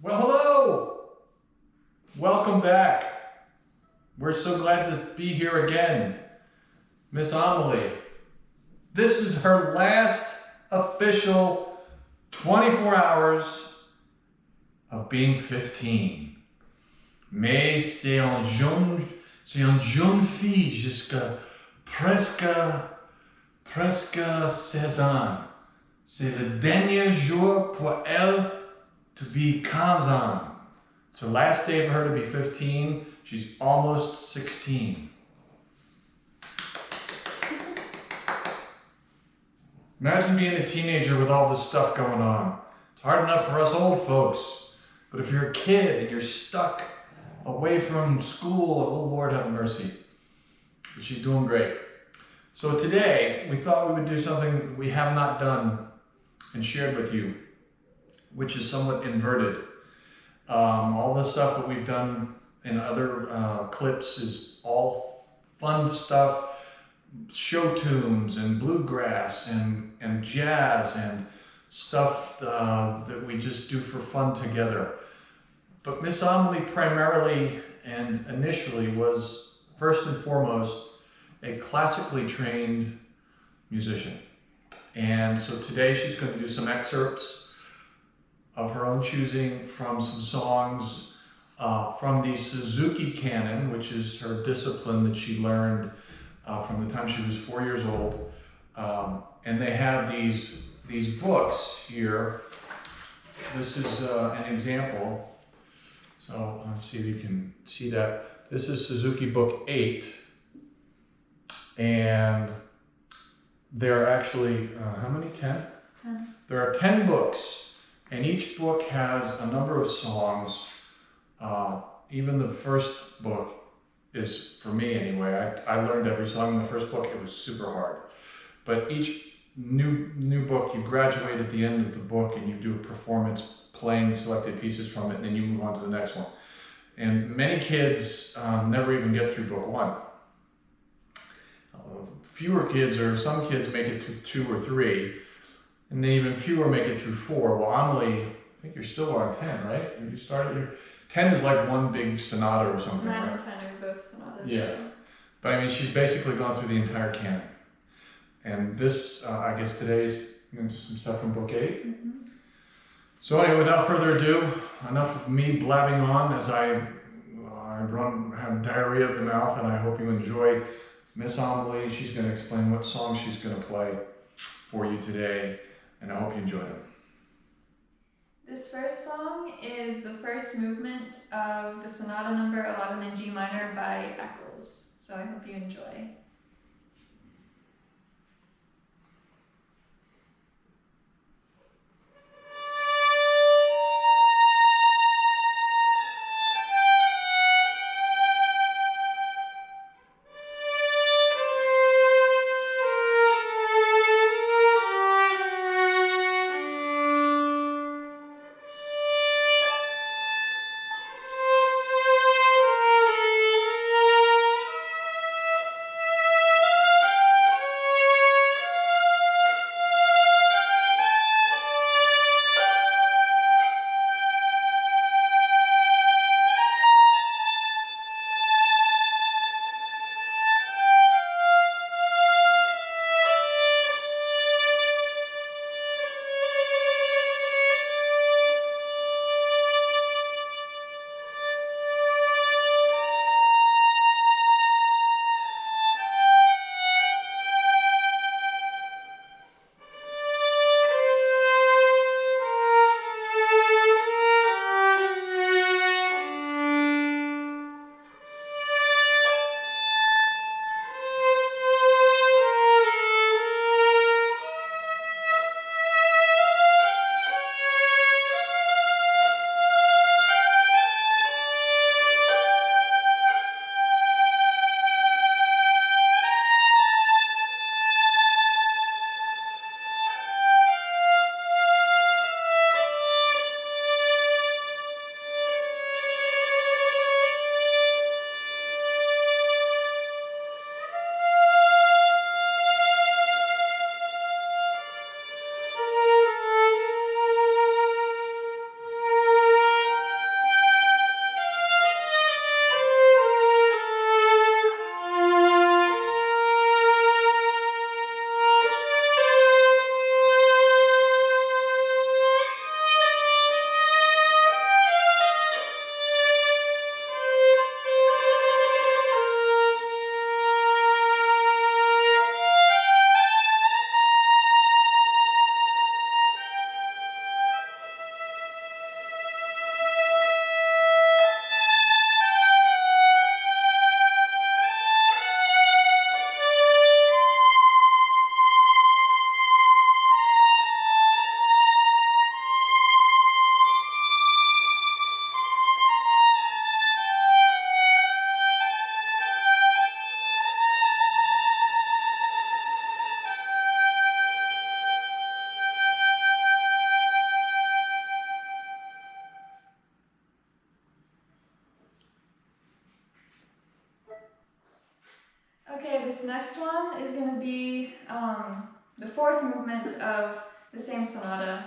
Well, hello! Welcome back. We're so glad to be here again. Miss Amelie, this is her last official 24 hours of being 15. Mais c'est un jeune fille jusqu'à presque 16 ans. C'est le dernier jour pour elle to be 15 ans. It's her last day for her to be 15. She's almost 16. Imagine being a teenager with all this stuff going on. It's hard enough for us old folks. But if you're a kid and you're stuck away from school, oh Lord have mercy. But she's doing great. So today, we thought we would do something we have not done and shared with you, which is somewhat inverted. All the stuff that we've done in other clips is all fun stuff, show tunes and bluegrass and jazz and stuff that we just do for fun together. But Miss Amelie primarily and initially was first and foremost a classically trained musician. And so today she's going to do some excerpts of her own choosing from some songs from the Suzuki canon, which is her discipline that she learned from the time she was 4 years old. And they have these books here. This is an example. So let's see if you can see that. This is Suzuki Book 8. And there are actually, how many? 10? 10. There are 10 books, and each book has a number of songs. Even the first book is, for me anyway, I learned every song in the first book. It was super hard. But each new book, you graduate at the end of the book and you do a performance playing selected pieces from it, and then you move on to the next one. And many kids never even get through book 1. Fewer kids, or some kids, make it to 2 or 3, and then even fewer make it through 4. Well, Amelie, I think you're still on 10, right? You started your 10 is like one big sonata or something. 9 right? and 10 are both sonatas. Yeah, but I mean, she's basically gone through the entire canon. And this, I guess today's just some stuff from book 8. Mm-hmm. So anyway, without further ado, enough of me blabbing on as I have diarrhea of the mouth, and I hope you enjoy Miss Amelie. She's going to explain what song she's going to play for you today, and I hope you enjoy them. This first song is the first movement of the Sonata number 11 in G minor by Eccles, so I hope you enjoy. This next one is going to be the fourth movement of the same sonata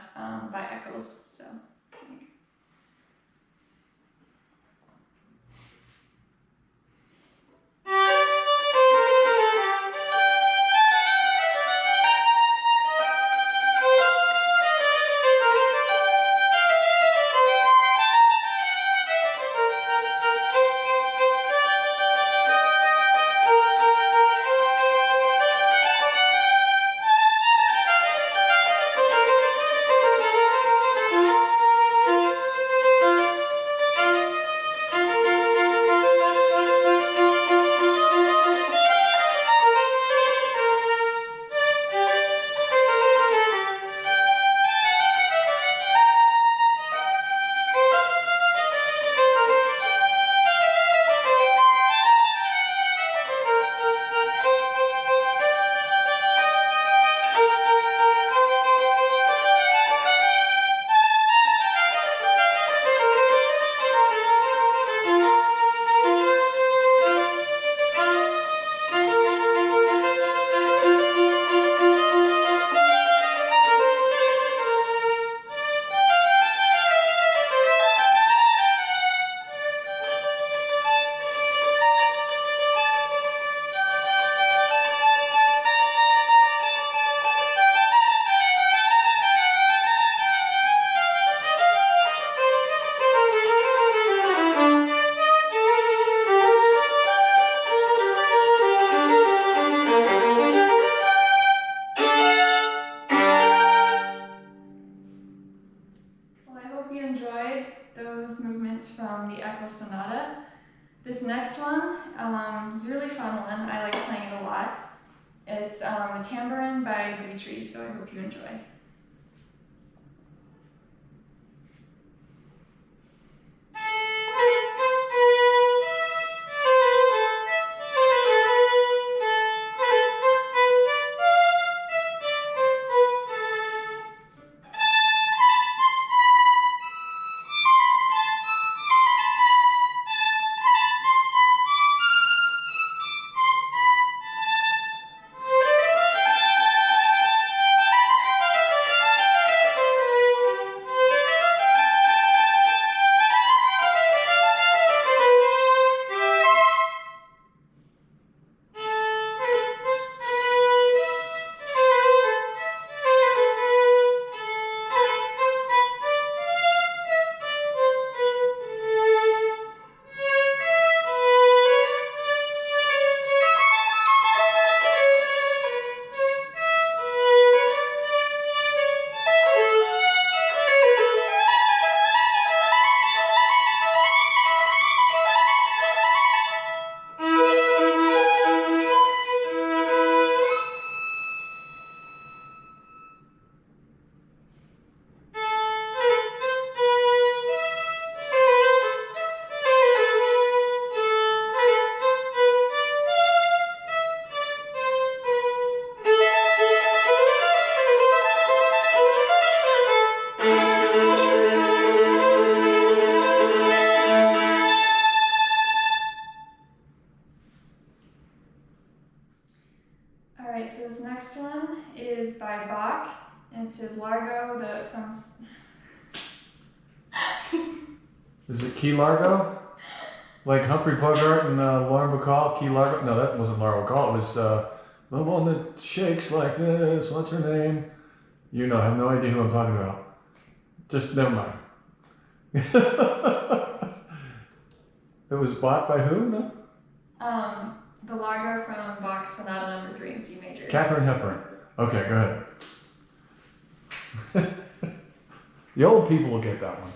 by Eccles. So. From the Eccles Sonata. This next one is a really fun one. I like playing it a lot. It's a tambourine by Guitry, so I hope you enjoy. Alright, so this next one is by Bach, and it's his Largo, from... Is it Key Largo? Like Humphrey Bogart and Lauren Bacall, Key Largo? No, that wasn't Lauren Bacall. It was the one that shakes like this. What's her name? You know, I have no idea who I'm talking about. Just never mind. It was bought by who? No? The Largo from Bach's Sonata No. 3 in C major. Katharine Hepburn. Okay, go ahead. The old people will get that one.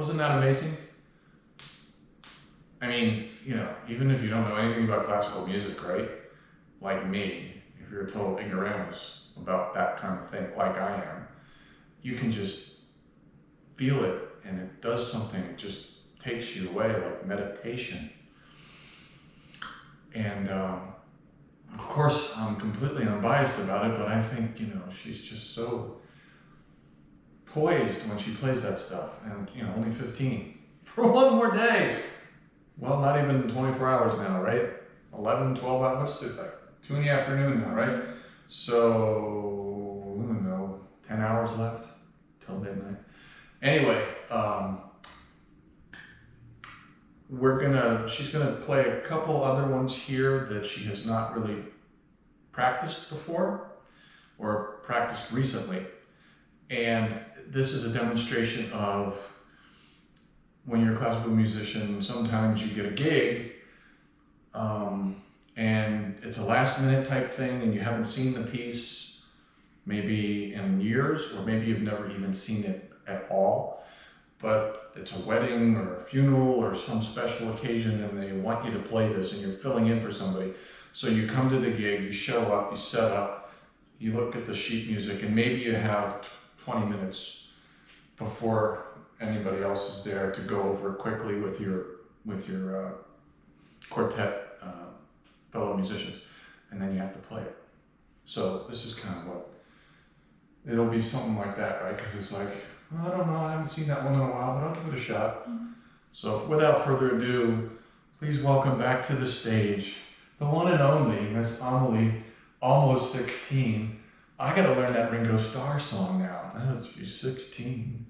Wasn't that amazing? I mean, you know, even if you don't know anything about classical music, right? Like me, if you're a total ignoramus about that kind of thing, like I am, you can just feel it and it does something. It just takes you away like meditation. And of course, I'm completely unbiased about it, but I think, you know, she's just so poised when she plays that stuff. And, you know, only 15 for one more day. Well, not even 24 hours now, right? 11, 12 hours, it's like 2 in the afternoon now, right? So, I don't know, 10 hours left till midnight. Anyway, she's gonna play a couple other ones here that she has not really practiced before or practiced recently. And this is a demonstration of when you're a classical musician, sometimes you get a gig and it's a last minute type thing and you haven't seen the piece maybe in years, or maybe you've never even seen it at all, but it's a wedding or a funeral or some special occasion and they want you to play this and you're filling in for somebody. So you come to the gig, you show up, you set up, you look at the sheet music, and maybe you have 20 minutes before anybody else is there to go over quickly with your quartet fellow musicians, and then you have to play it. So this is kind of what, it'll be something like that, right? Because it's like, well, I don't know, I haven't seen that one in a while, but I'll give it a shot. So without further ado, please welcome back to the stage, the one and only Miss Amelie, almost 16. I gotta learn that Ringo Starr song now. She's 16.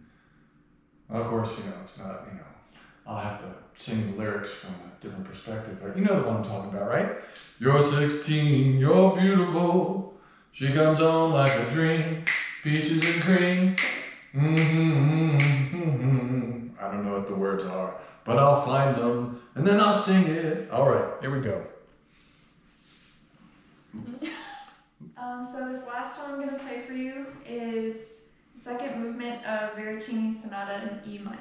Well, of course, you know, it's not, you know, I'll have to sing the lyrics from a different perspective, but you know the one I'm talking about, right? You're 16, you're beautiful. She comes on like a dream, peaches and cream. I don't know what the words are, but I'll find them and then I'll sing it. All right, here we go. So this last one I'm going to play for you is the second movement of Veracini Sonata in E minor.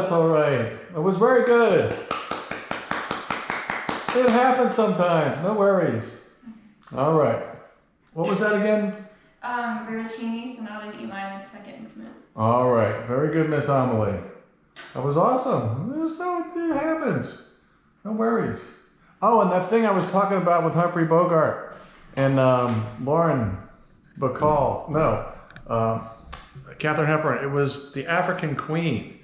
that's all right. It was very good. It happens sometimes. No worries. All right. What was that again? Veracini, Sonata in E minor, second movement. All right. Very good, Miss Amelie. That was awesome. It happens. No worries. Oh, and that thing I was talking about with Humphrey Bogart and Lauren Bacall. No. Katharine Hepburn. It was the African Queen,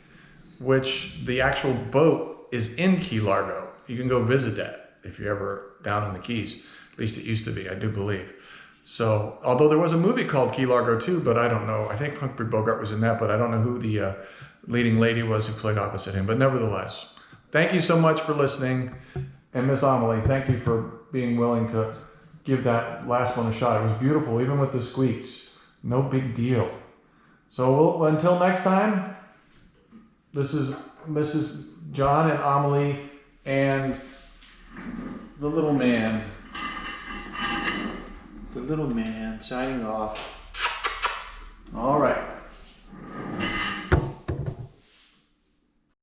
which the actual boat is in Key Largo. You can go visit that if you're ever down in the Keys. At least it used to be, I do believe. So, although there was a movie called Key Largo too, but I don't know. I think Humphrey Bogart was in that, but I don't know who the leading lady was who played opposite him. But nevertheless, thank you so much for listening. And Miss Amelie, thank you for being willing to give that last one a shot. It was beautiful, even with the squeaks. No big deal. So until next time, this is Mrs. John and Amelie and the little man. The little man signing off. All right.